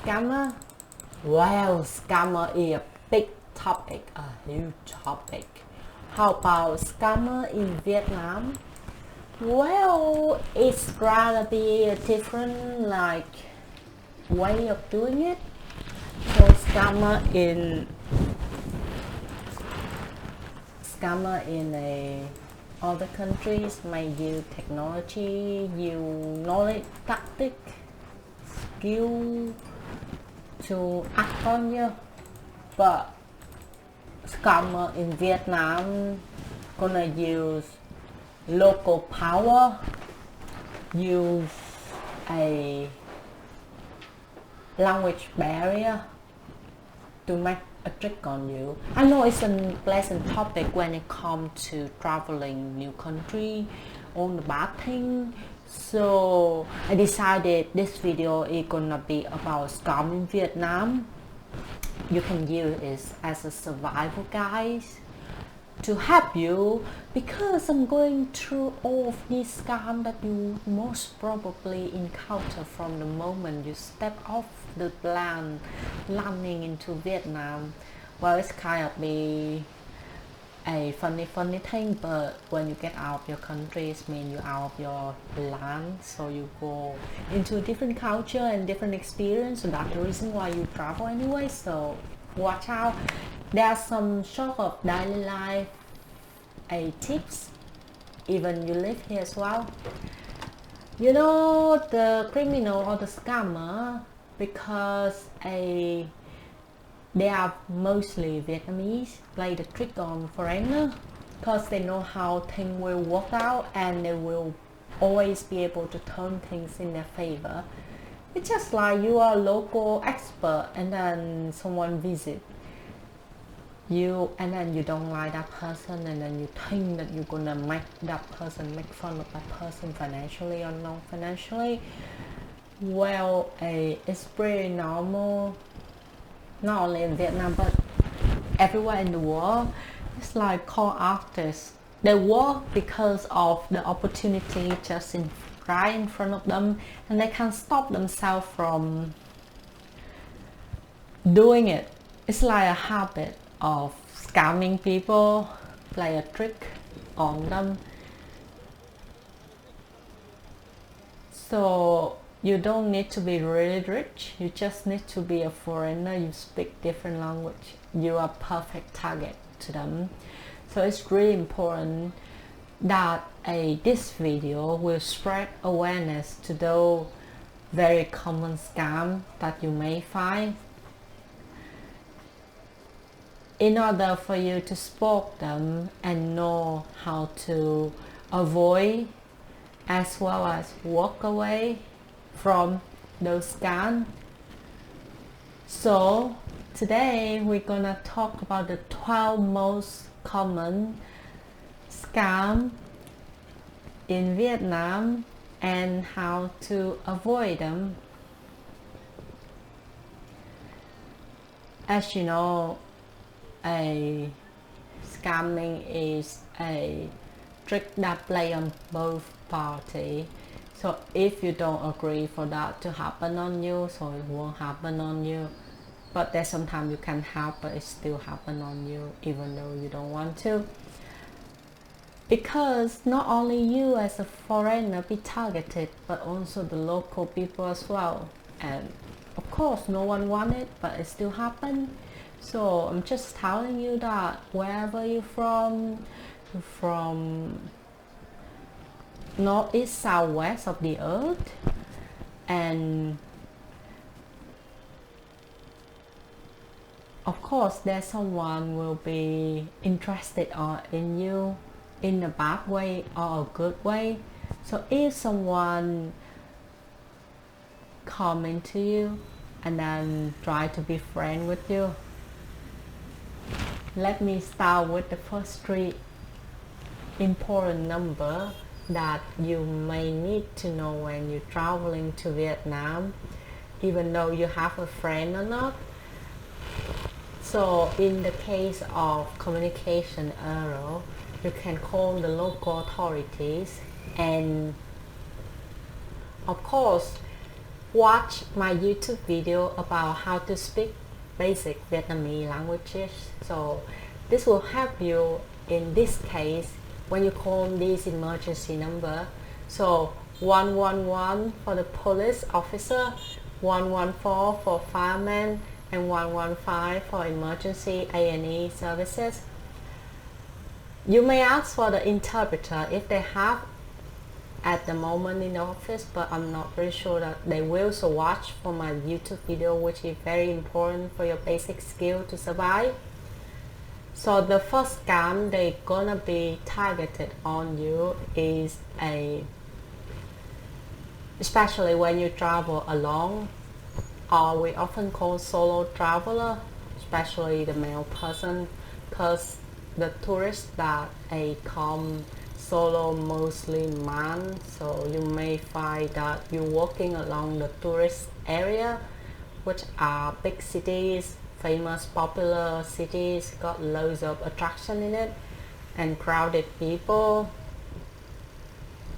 scammer? Well, scammer is a big topic, a huge topic. How about scammer in Vietnam? Well, it's gonna be a different way of doing it. So scammer in other countries may use technology, use knowledge, tactic, skill to act on you. But scammer in Vietnam gonna use local power, use a language barrier to make a trick on you. I know it's a pleasant topic when it comes to traveling new country, all the bad thing. So I decided this video is gonna be about scam in Vietnam. You can use it as a survival guide to help you, because I'm going through all of these scams that you most probably encounter from the moment you step off the plane landing into Vietnam. Well, it's kind of be a funny thing, but when you get out of your country, it means you're out of your land, so you go into a different culture and different experience. So that's the reason why you travel anyway, so watch out. There's some sort of daily life tips, even you live here as well. You know, the criminal or the scammer, because they are mostly Vietnamese, play the trick on foreigner, because they know how things will work out and they will always be able to turn things in their favor. It's just like you are a local expert and then someone visit you and then you don't like that person, and then you think that you're gonna make fun of that person financially or non-financially. Well, it's pretty normal, not only in Vietnam but everywhere in the world. It's like call artists, they work because of the opportunity just right in front of them, and they can't stop themselves from doing it. It's like a habit of scamming people, play a trick on them. So you don't need to be really rich, you just need to be a foreigner, you speak different language, you are perfect target to them. So it's really important that this video will spread awareness to those very common scams that you may find, in order for you to spot them and know how to avoid as well as walk away from those scams. So today we're gonna talk about the 12 most common scams in Vietnam and how to avoid them. As you know, a scamming is a trick that play on both parties. So if you don't agree for that to happen on you, so it won't happen on you. But there's sometimes you can help, but it still happen on you even though you don't want to. Because not only you as a foreigner be targeted, but also the local people as well. And of course no one want it, but it still happen. So I'm just telling you that wherever you're from northeast, southwest of the earth, and of course there's someone will be interested in you in a bad way or a good way. So if someone come into you and then try to be friend with you, let me start with the first 3 important number that you may need to know when you're traveling to Vietnam, even though you have a friend or not. So in the case of communication error, you can call the local authorities, and of course watch my YouTube video about how to speak basic Vietnamese languages. So this will help you in this case when you call this emergency number. So 111 for the police officer, 114 for firemen, and 115 for emergency A&E services. You may ask for the interpreter if they have at the moment in the office, but I'm not very sure that they will. So watch for my YouTube video, which is very important for your basic skill to survive. So the first scam they gonna be targeted on you is especially when you travel alone, or we often call solo traveler, especially the male person, because the tourists that come solo mostly man. So you may find that you're walking along the tourist area, which are big cities, famous popular cities, got loads of attraction in it and crowded people.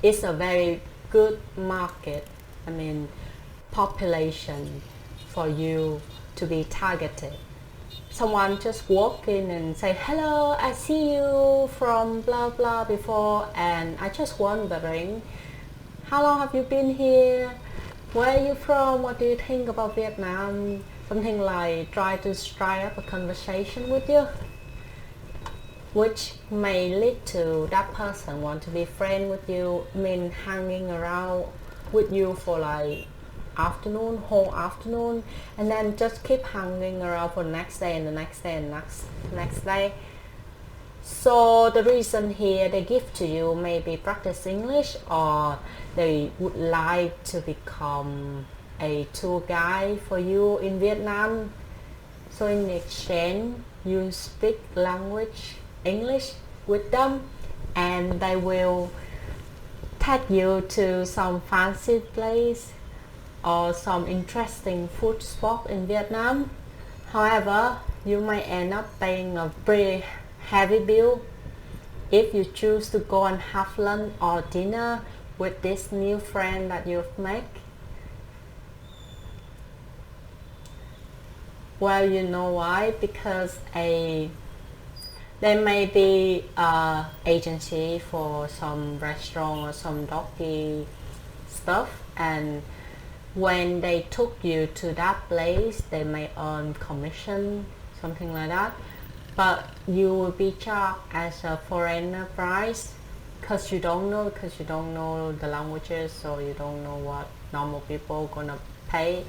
It's a very good market, population for you to be targeted. Someone just walk in and say, hello, I see you from blah blah before, and I just wondering, how long have you been here? Where are you from? What do you think about Vietnam? Something like try to strike up a conversation with you, which may lead to that person want to be friend with you, hanging around with you for like whole afternoon, and then just keep hanging around for the next day and the next day and next day. So the reason here they give to you maybe practice English, or they would like to become a tour guide for you in Vietnam. So in exchange you speak language English with them, and they will take you to some fancy place or some interesting food spot in Vietnam. However, you may end up paying a pretty heavy bill if you choose to go and have lunch or dinner with this new friend that you've made. Well, you know why? Because there may be an agency for some restaurant or some doggy stuff, and when they took you to that place, they may earn commission, something like that. But you will be charged as a foreigner price, because you don't know the languages, so you don't know what normal people gonna pay.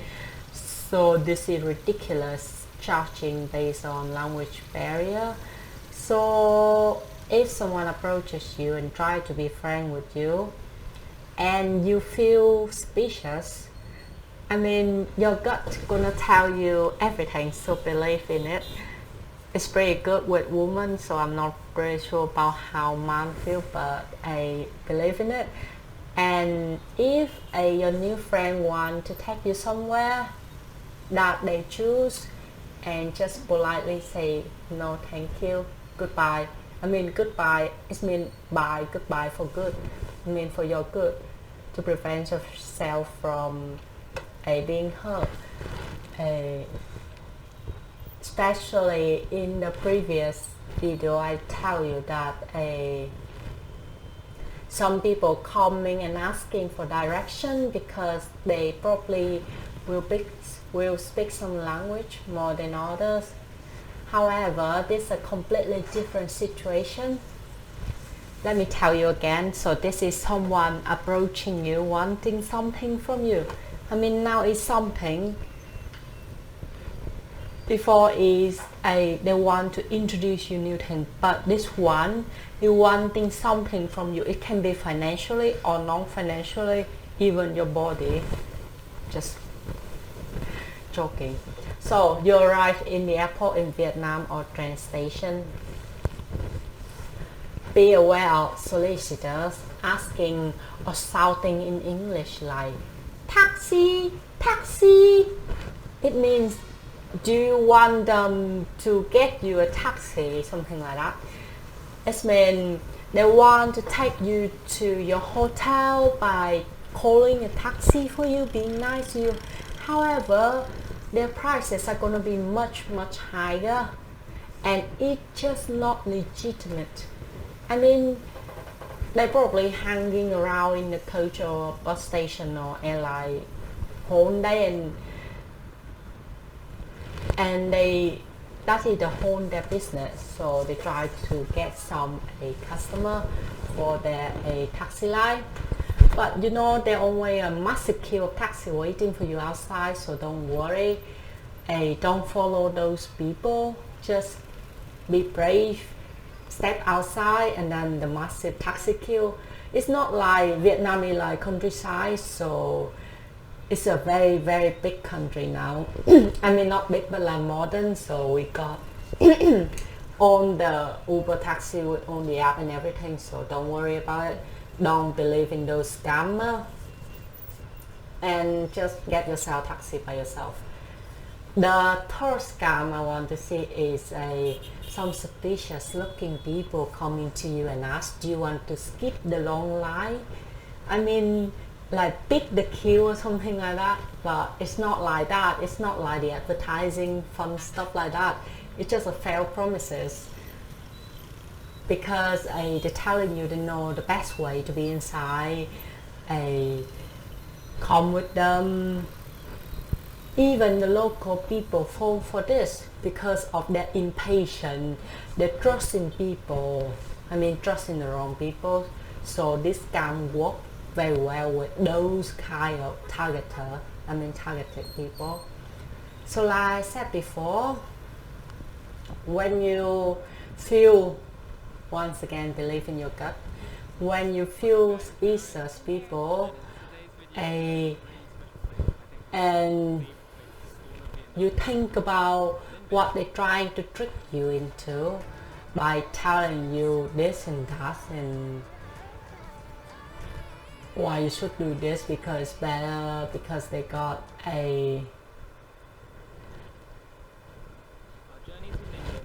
So this is ridiculous, charging based on language barrier. So if someone approaches you and try to be friend with you, and you feel suspicious, your gut gonna tell you everything, so believe in it. It's pretty good with women, so I'm not really sure about how man feel, but I believe in it. And if your new friend want to take you somewhere that they choose, and just politely say no, thank you, goodbye. Goodbye, it means bye, goodbye for good. For your good, to prevent yourself from being hurt. Especially in the previous video, I tell you that some people coming and asking for direction because they probably will speak some language more than others. However, this is a completely different situation. Let me tell you again. So this is someone approaching you, wanting something from you. Now it's something. Before is they want to introduce you new thing, but this one, you wanting something from you. It can be financially or non-financially, even your body. Just joking. So you arrive in the airport in Vietnam or train station. Be aware of solicitors asking or shouting in English like taxi, taxi. It means, do you want them to get you a taxi, something like that. It means they want to take you to your hotel by calling a taxi for you, being nice to you. However, their prices are going to be much higher, and it's just not legitimate. I mean, they're probably hanging around in the coach or bus station or airline whole day, and that is the whole their business. So they try to get a customer for their a taxi line. But you know, there always a massive queue of taxi waiting for you outside, so don't worry. Don't follow those people. Just be brave. Step outside, and then the massive taxi queue. It's not like Vietnam is like countryside, so it's a very big country now. I mean, not big, but like modern. So we got on the Uber taxi with on the app and everything. So don't worry about it. Don't believe in those scammers, and just get yourself a taxi by yourself. The third scam I want to see is some suspicious looking people coming to you and ask, do you want to skip the long line? I mean, like pick the queue or something like that, but it's not like that. It's not like the advertising fun stuff like that. It's just a failed promises, because they're telling you they know the best way to be inside. Come with them. Even the local people fall for this because of their impatience. They trust in people. I mean, trust in the wrong people. So this scam work very well with those kind of targeted people. So like I said before, when you feel, once again, believe in your gut. When you feel suspicious people, and you think about what they're trying to trick you into by telling you this and that, and why you should do this because it's better, because they got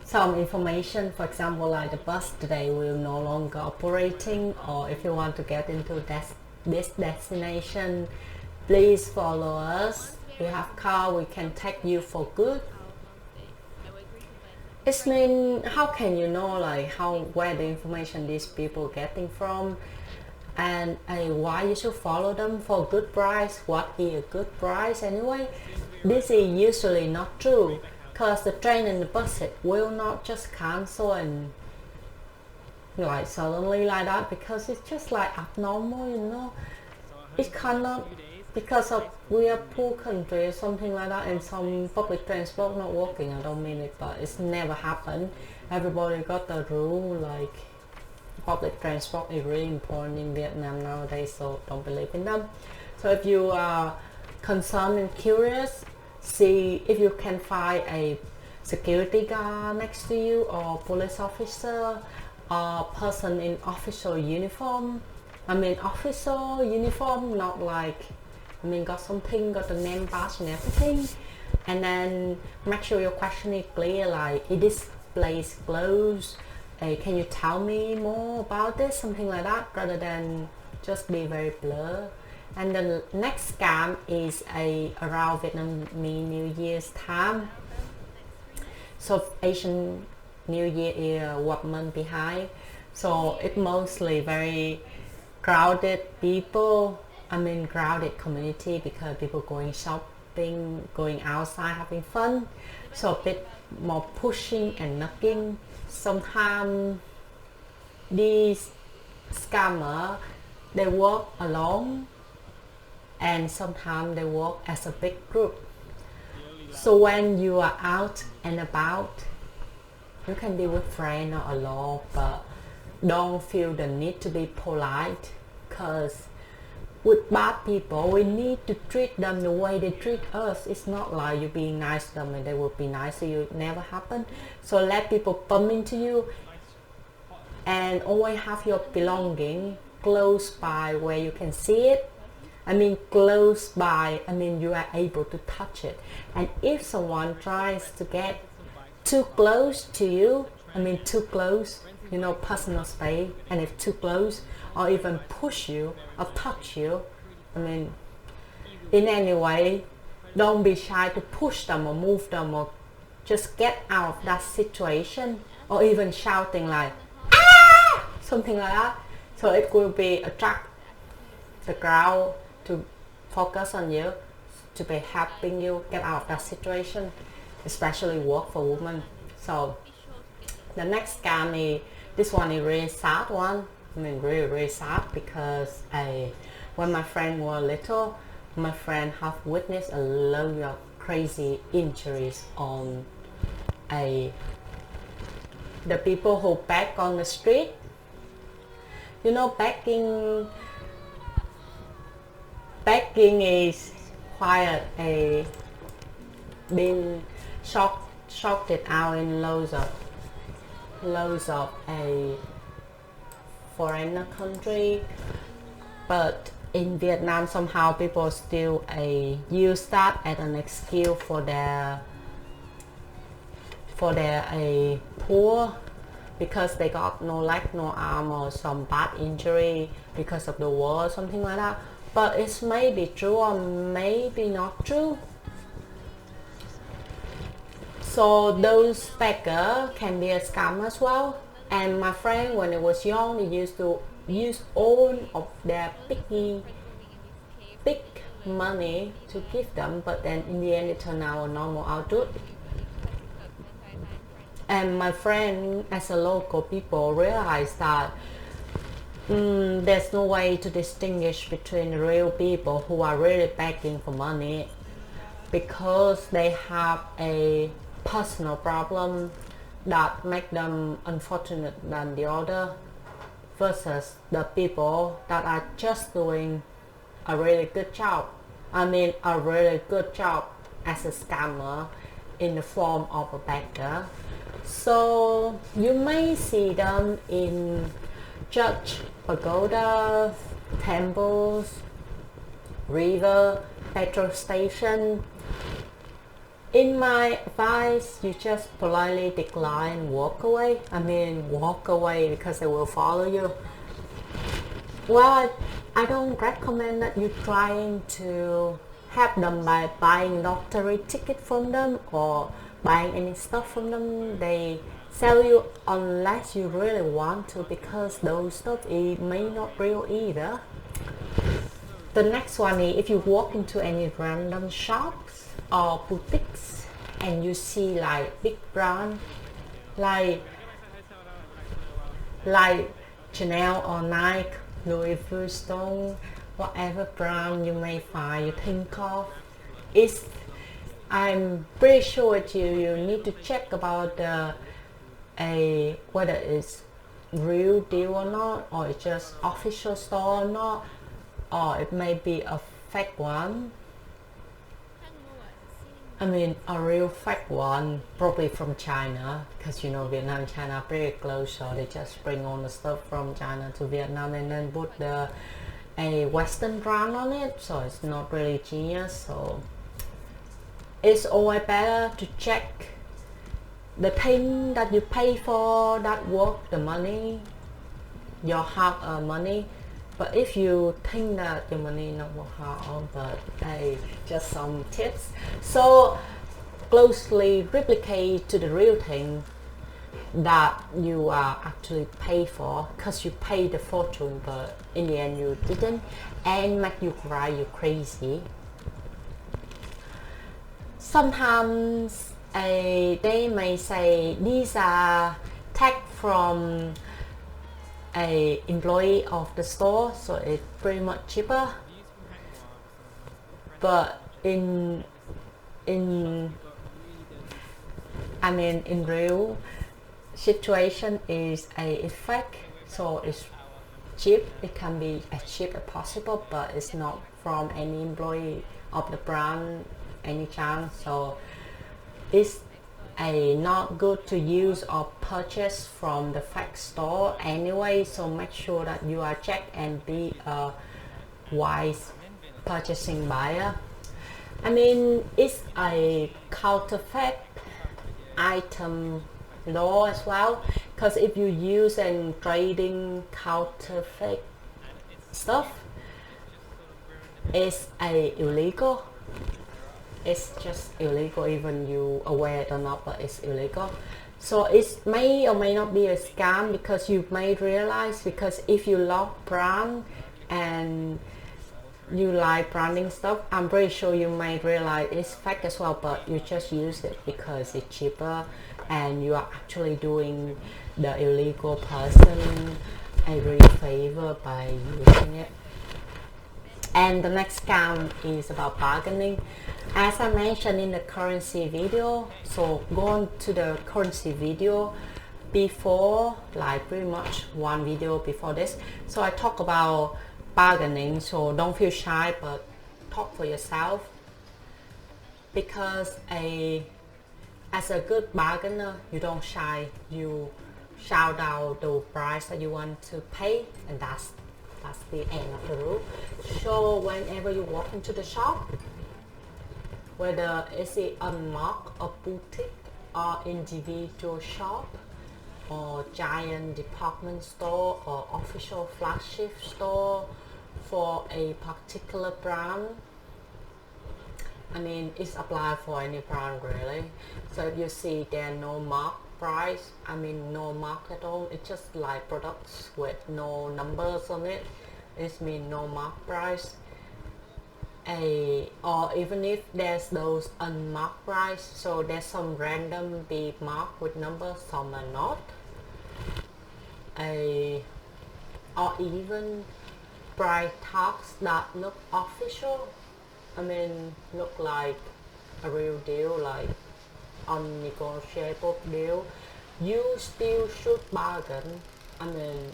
some information. For example, like the bus today will no longer operating, or if you want to get into this destination, please follow us. We have car, we can take you for good. It's mean, how can you know like where the information these people getting from, and why you should follow them for good price? What is a good price anyway? This is usually not true, because the train and the bus will not just cancel and like suddenly like that, because it's just like abnormal, you know. It cannot, because of we are poor country or something like that, and some public transport not working. I don't mean it, but it's never happened. Everybody got the rule, like public transport is really important in Vietnam nowadays, so don't believe in them. So if you are concerned and curious, see if you can find a security guard next to you, or police officer, or person in official uniform. I mean official uniform, not like, I mean got something, got the name badge and everything. And then make sure your question is clear, like, is this place closed? Can you tell me more about this? Something like that, rather than just be very blur. And the next scam is around Vietnamese New Year's time. So Asian New Year is 1 month behind. So it's mostly very crowded people, I mean crowded community, because people going shopping, going outside having fun. So a bit more pushing and knocking. Sometimes these scammers, they work alone, and sometimes they work as a big group. So when you are out and about, you can be with friends or alone, but don't feel the need to be polite, because with bad people, we need to treat them the way they treat us. It's not like you being nice to them and they will be nice to you. It never happened. So let people bump into you, and always have your belonging close by where you can see it. I mean close by, I mean you are able to touch it. And if someone tries to get too close to you, I mean too close, you know, personal space, and if too close, or even push you or touch you, I mean, in any way, don't be shy to push them or move them or just get out of that situation, or even shouting like ah! Something like that. So it will be attract the crowd to focus on you, to be helping you get out of that situation, especially work for women. So the next scam is, this one is really sad one. I mean, really sad, because when my friend was little, my friend have witnessed a lot of crazy injuries on the people who beg on the street. You know, begging is quite been shocked it out in loads of a foreigner country, but in Vietnam somehow people still use that as an excuse for their poor, because they got no leg, no arm, or some bad injury because of the war, something like that. But it may be true or maybe not true. So those beggars can be a scam as well. And my friend, when they was young, they used to use all of their big money to give them, but then in the end it turned out a normal adult. And my friend, as a local people, realized that there's no way to distinguish between the real people who are really begging for money, because they have a personal problem that make them unfortunate than the other, versus the people that are just doing a really good job. I mean, a really good job as a scammer in the form of a beggar. So you may see them in church, pagoda, temples, river, petrol station. In my advice, you just politely decline, walk away. I mean, walk away, because they will follow you. Well, I don't recommend that you trying to help them by buying lottery ticket from them or buying any stuff from them they sell you, unless you really want to, because those stuff may not real either. The next one is, if you walk into any random shops or boutiques and you see like big brand like Chanel or Nike, Louis Vuitton, whatever brand you may find, you think of, I'm pretty sure you need to check about whether it's real deal or not, or it's just official store or not, or it may be a fake one. I mean, a real fake one, probably from China, because you know Vietnam and China are pretty close, so they just bring all the stuff from China to Vietnam and then put a Western brand on it, so it's not really genius. So it's always better to check the thing that you pay for that worth the money, your hard-earned money. But if you think that your money not worth hard, but just some tips. So closely replicate to the real thing that you are actually paid for, because you paid the fortune, but in the end you didn't, and make you cry, you crazy. Sometimes they may say these are tagged from a employee of the store, so it's pretty much cheaper. But in real situation is a fake, so it's cheap. It can be as cheap as possible, but it's not from any employee of the brand any chance. So it's not good to use or purchase from the fake store anyway, so make sure that you are checked and be a wise purchasing buyer. I mean, it's a counterfeit item law as well, because if you use and trading counterfeit stuff, It's a illegal. It's just illegal, even you aware it or not, but it's illegal. So it may or may not be a scam, because you may realize, because if you love brand and you like branding stuff, I'm pretty sure you may realize it's fake as well, but you just use it because it's cheaper, and you are actually doing the illegal person a real favor by using it. And the next scam is about bargaining. As I mentioned in the currency video, so go on to the currency video before, like pretty much one video before this. So I talk about bargaining, so don't feel shy, but talk for yourself, because as a good bargainer, you don't shy, you shout out the price that you want to pay, and that's the end of the rule. So whenever you walk into the shop, whether it's a unmarked, a boutique, or individual shop, or giant department store, or official flagship store for a particular brand, I mean, it's applied for any brand really. So if you see there no mark price, I mean no mark at all, it's just like products with no numbers on it, it means no mark price. Or even if there's those unmarked price, so there's some random be marked with numbers, some are not. Or even price tags that look official, I mean look like a real deal, like unnegotiable deal, you still should bargain. I mean,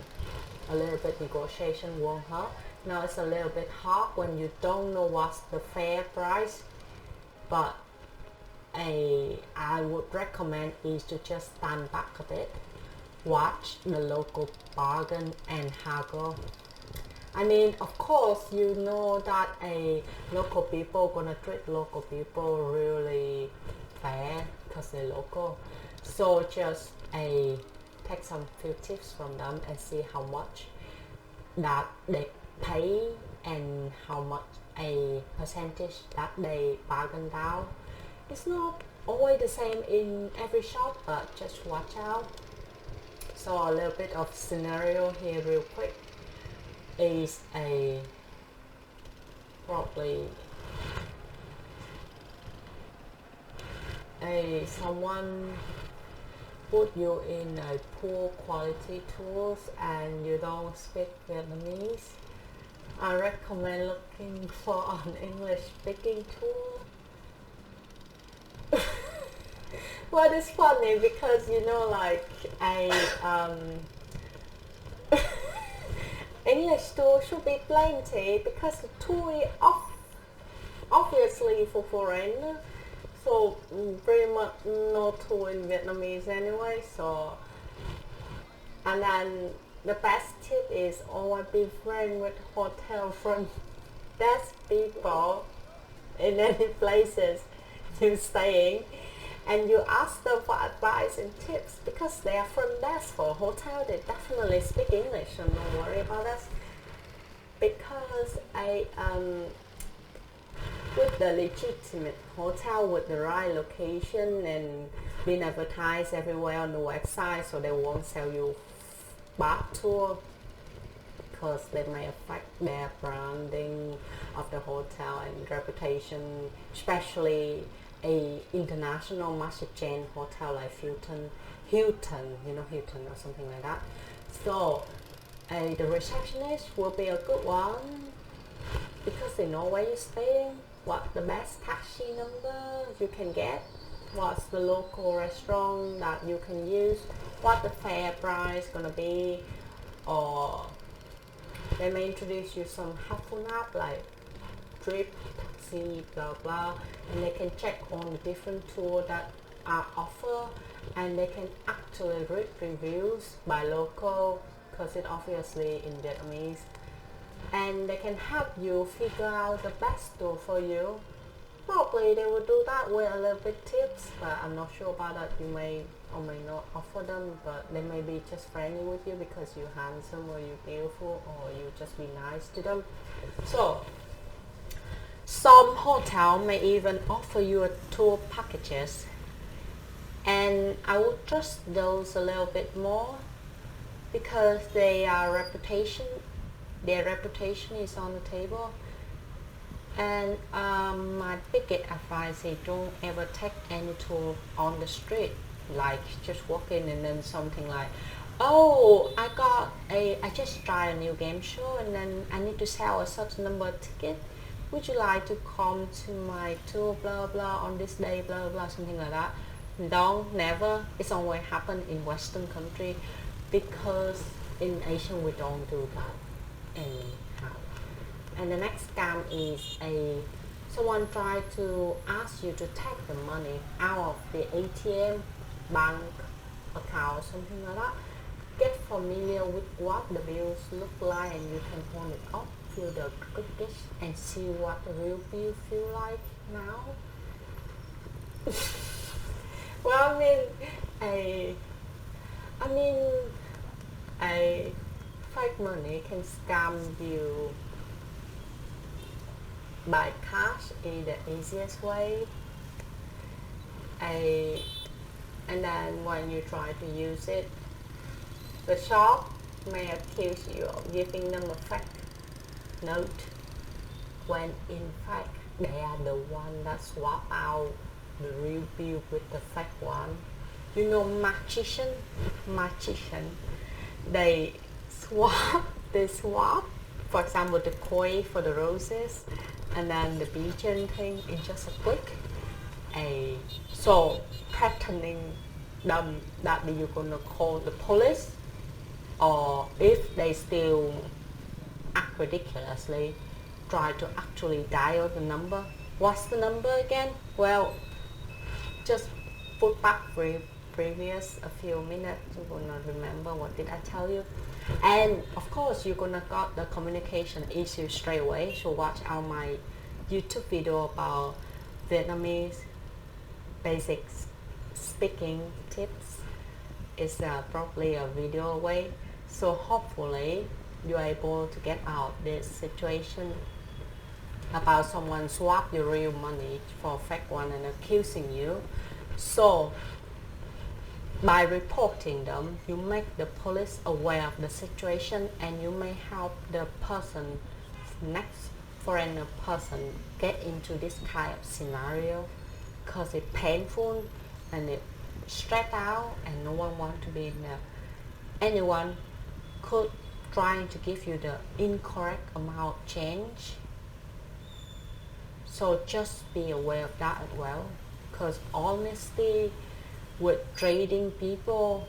a little bit negotiation won't hurt. Now it's a little bit hard when you don't know what's the fair price, but I would recommend is to just stand back a bit, watch the local bargain and haggle. I mean, of course, you know that local people gonna treat local people really fair because they're local. So just take some few tips from them and see how much that they pay and how much a percentage that they bargain down. It's not always the same in every shop, but just watch out. So a little bit of scenario here real quick is probably someone put you in a poor quality tools and you don't speak Vietnamese. I recommend looking for an English speaking tool. Well, it's funny because you know, like English tool should be plenty because the tool is obviously for foreigner, so pretty much no tool in Vietnamese anyway. So, and then the best tip is always be friend with hotel front desk people in any places you're staying, and you ask them for advice and tips because they are front desk for a hotel. They definitely speak English, so don't worry about that. Because with the legitimate hotel with the right location and being advertised everywhere on the website, so they won't sell you bad tour because they may affect their branding of the hotel and reputation, especially a international master chain hotel like Hilton, you know, Hilton or something like that. So the receptionist will be a good one because they know where you're staying, what the best taxi number you can get, what's the local restaurant that you can use, what the fair price gonna be, or they may introduce you some helpful app like Trip, Taxi, blah blah, and they can check on the different tours that are offered, and they can actually read reviews by local because it's obviously in Vietnamese, and they can help you figure out the best tour for you. Probably they will do that with a little bit tips, but I'm not sure about that. You may or may not offer them, but they may be just friendly with you because you're handsome or you're beautiful or you just be nice to them. So Some hotel may even offer you a tour packages, and I would trust those a little bit more because their reputation is on the table. And my biggest advice is don't ever take any tour on the street, like just walk in and then something like, oh, I just tried a new game show and then I need to sell a certain number of tickets. Would you like to come to my tour, blah blah, on this day, blah blah, something like that? Don't, never. It's always happen in Western country, because in Asian we don't do that anyhow. And the next scam is someone try to ask you to take the money out of the ATM, bank account, something like that. Get familiar with what the bills look like, and you can hold it up, feel the clickish, and see what the real bill feel like now. Well, I mean, a fake money can scam you by cash is the easiest way. And then when you try to use it, the shop may accuse you of giving them a fake note, when in fact they are the one that swap out the real bill with the fake one. You know, magician, they swap, for example, the coin for the roses, and then the pigeon thing in just a click. So threatening them that you're gonna call the police, or if they still act ridiculously, try to actually dial the number. What's the number again? Well, just put back previous a few minutes. You're gonna remember what did I tell you. And of course you're gonna got the communication issue straight away, so watch out my YouTube video about Vietnamese basic speaking tips. It's probably a video away, so hopefully you're able to get out this situation about someone swap your real money for fake one and accusing you. So by reporting them, you make the police aware of the situation, and you may help the person, next foreigner person, get into this kind of scenario, because it's painful and it's stressed out, and no one wants to be in there. Anyone could trying to give you the incorrect amount of change. So just be aware of that as well, because honesty with trading people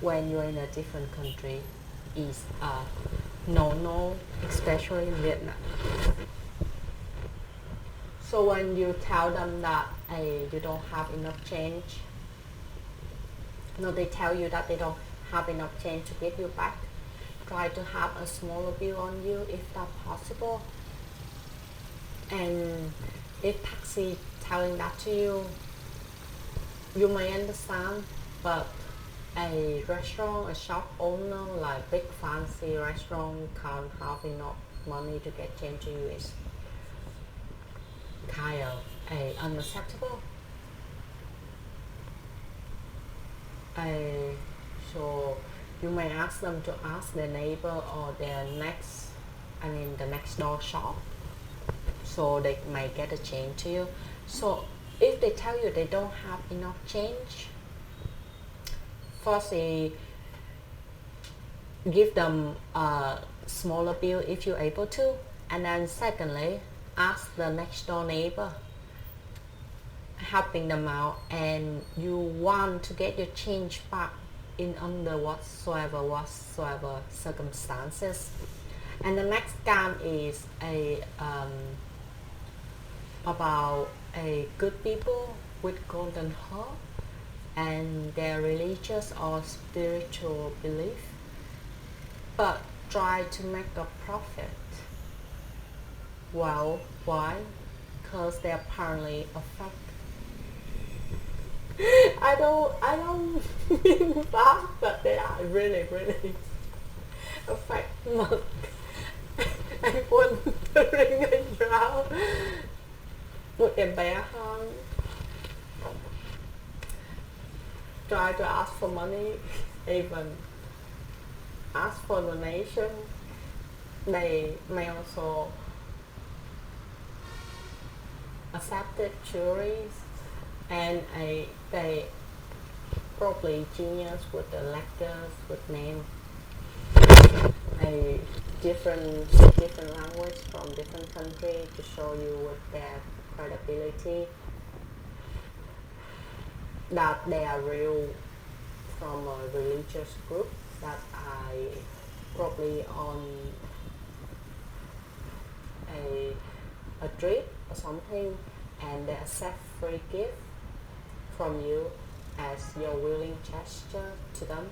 when you're in a different country is no, especially in Vietnam. So when you tell them that you don't have enough change, no, they tell you that they don't have enough change to give you back, try to have a smaller bill on you if that's possible. And if taxi telling that to you, you may understand, but a restaurant, a shop owner, like big fancy restaurant, can't have enough money to get change to you is kind of unacceptable. So you may ask them to ask their neighbor or their the next door shop, so they may get a change to you. So if they tell you they don't have enough change, firstly, give them a smaller bill if you're able to, and then secondly, ask the next door neighbor, helping them out, and you want to get your change back in under whatsoever circumstances. And the next scam is about a good people with golden heart and their religious or spiritual belief, but try to make a profit. Well, why? Because they're apparently a fake. I don't mean that, but they are really a fake monk. Anh Quân ring anh brow. Một em bé hơn. Try to ask for money, even ask for donation. They may also accepted juries, and they probably genius with the lectures with name a different language from different country to show you with their credibility that they are real from a religious group that I probably on a trip or something, and they accept free gift from you as your willing gesture to them,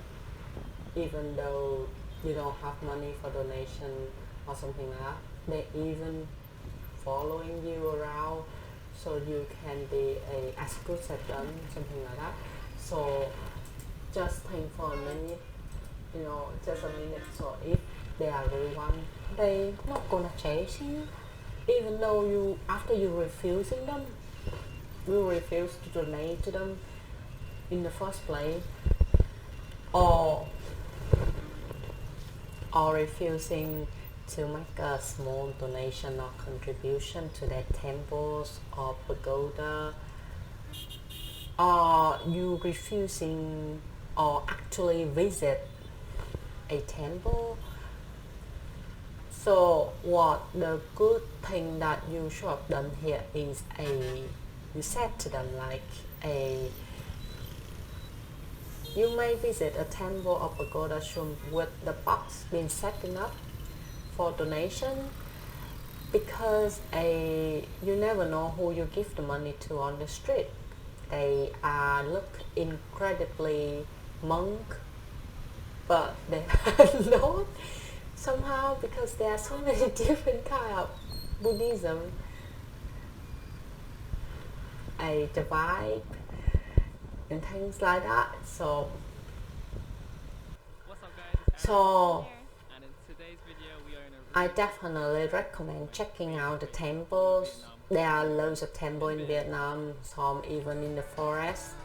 even though you don't have money for donation or something like that. They even following you around so you can be as good as them, something like that. So just think for a minute, just a minute. So if they are really one, they not gonna chase you, even though you after you refusing them, you refuse to donate to them in the first place, or refusing to make a small donation or contribution to their temples or pagoda, or you refusing or actually visit a temple. So what the good thing that you should have done here is you said to them like you may visit a temple or pagoda with the box being set up for donation, because you never know who you give the money to on the street. They look incredibly monk, but they are not somehow, because there are so many different kind of Buddhism, the vibe and things like that. So I definitely recommend checking out the temples. There are loads of temples in Vietnam, some even in the forest,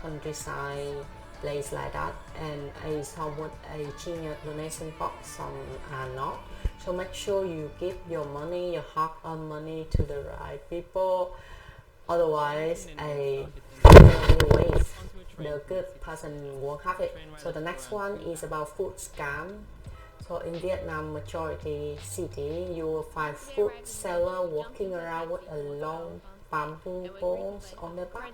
countryside, place like that, and some with a genius donation box, some are not. So make sure you give your money, your hard-earned money to the right people. Otherwise, the good person won't have it. So the next one is about food scam. So in Vietnam majority city, you will find food seller walking around with a long bamboo poles on their back.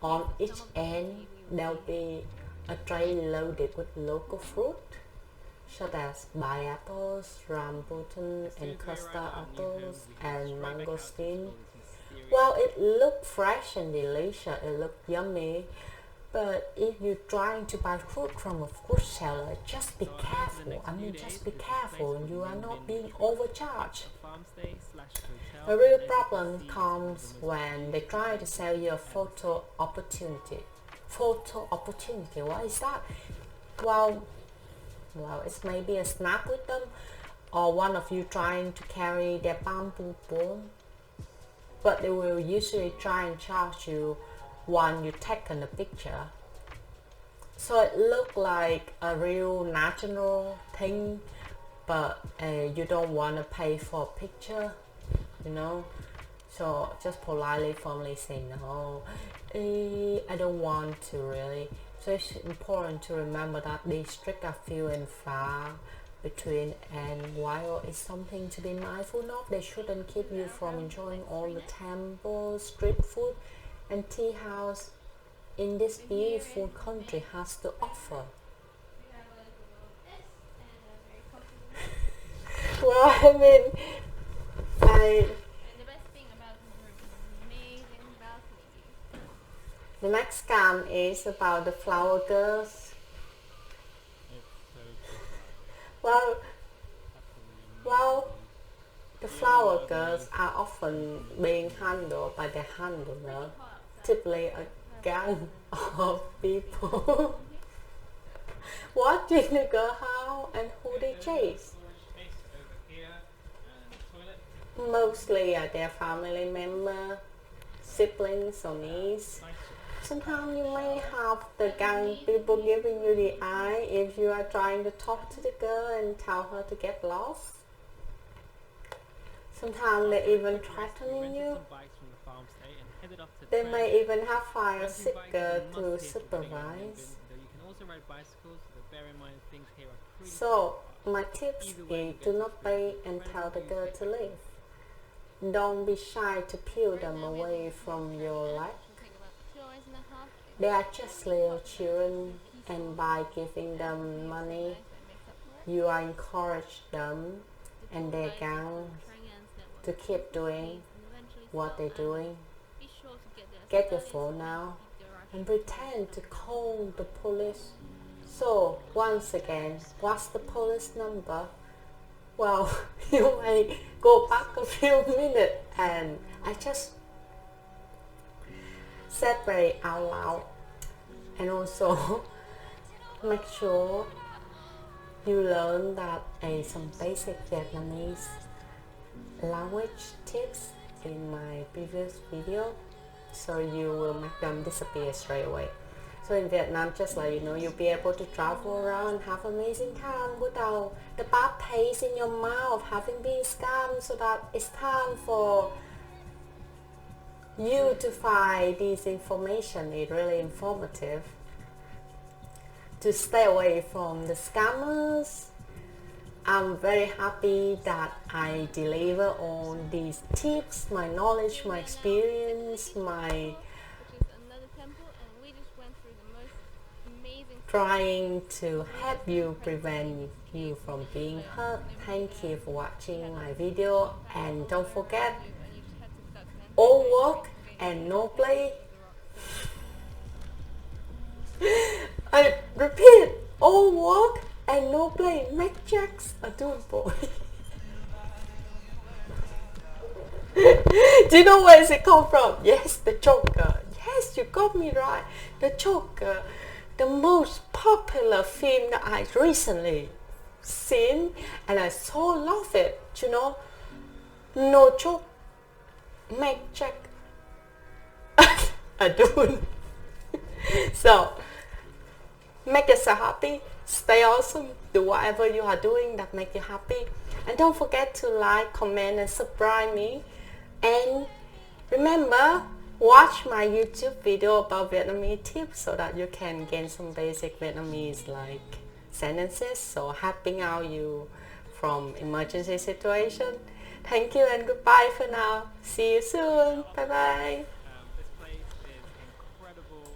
On each end, there'll be a tray loaded with local fruit, such as bai apples, rambutan, and custard apples, and mangosteen. Well, it looked fresh and delicious, it looked yummy, but if you're trying to buy fruit from a fruit seller, just be careful. Just be careful, you are not being overcharged. The real problem comes when they try to sell you a photo opportunity. Photo opportunity, what is that? Well, it's maybe a snap with them, or one of you trying to carry their bamboo pole, but they will usually try and charge you when you taken a picture. So it looked like a real natural thing, but you don't want to pay for a picture, so just politely, firmly say no, I don't want to really. So it's important to remember that these strict are few and far between, and while it's something to be mindful of, they shouldn't keep you from enjoying all the temples, street food, and tea house in this beautiful country has to offer. Well, the next scam is about the flower girls. Well, the flower girls are often being handled by the handler, typically a gang of people watching the girl how and who they chase. mostly are their family member, siblings or niece. Sometimes you may have the gang people giving you the eye if you are trying to talk to the girl and tell her to get lost. Sometimes they even threatening you. They may even have hired a sick girl to supervise. So my tips is do not pay and tell the girl to leave. Don't be shy to peel them away from your life. They are just little children, and by giving them money, you are encourage them and their gang to keep doing what they're doing. Get your phone now and pretend to call the police. So once again, what's the police number? Well, you may go back a few minutes and I just said very out loud, and also make sure you learn that some basic Vietnamese language tips in my previous video, so you will make them disappear straight away. So in Vietnam, just like you'll be able to travel around and have amazing time without the bad taste in your mouth, having been scammed, so that it's time for you to find this information. It's really informative to stay away from the scammers. I'm very happy that I deliver on these tips, my knowledge, my experience, my trying to help you prevent you from being hurt. Thank you for watching my video, and don't forget, all work and no play. I repeat, all work and no play make Jacks a dude boy. Do you know where is it come from? Yes, the Joker. Yes, you got me right. The Joker, the most popular film that I recently seen, and I so love it. No joke, make Jack a dude. So make yourself happy, stay awesome, do whatever you are doing that make you happy, and don't forget to like, comment and subscribe me. And remember, watch my YouTube video about Vietnamese tips so that you can gain some basic Vietnamese like sentences, so helping out you from emergency situation. Thank you and goodbye for now. See you soon. Bye bye. This place is incredible.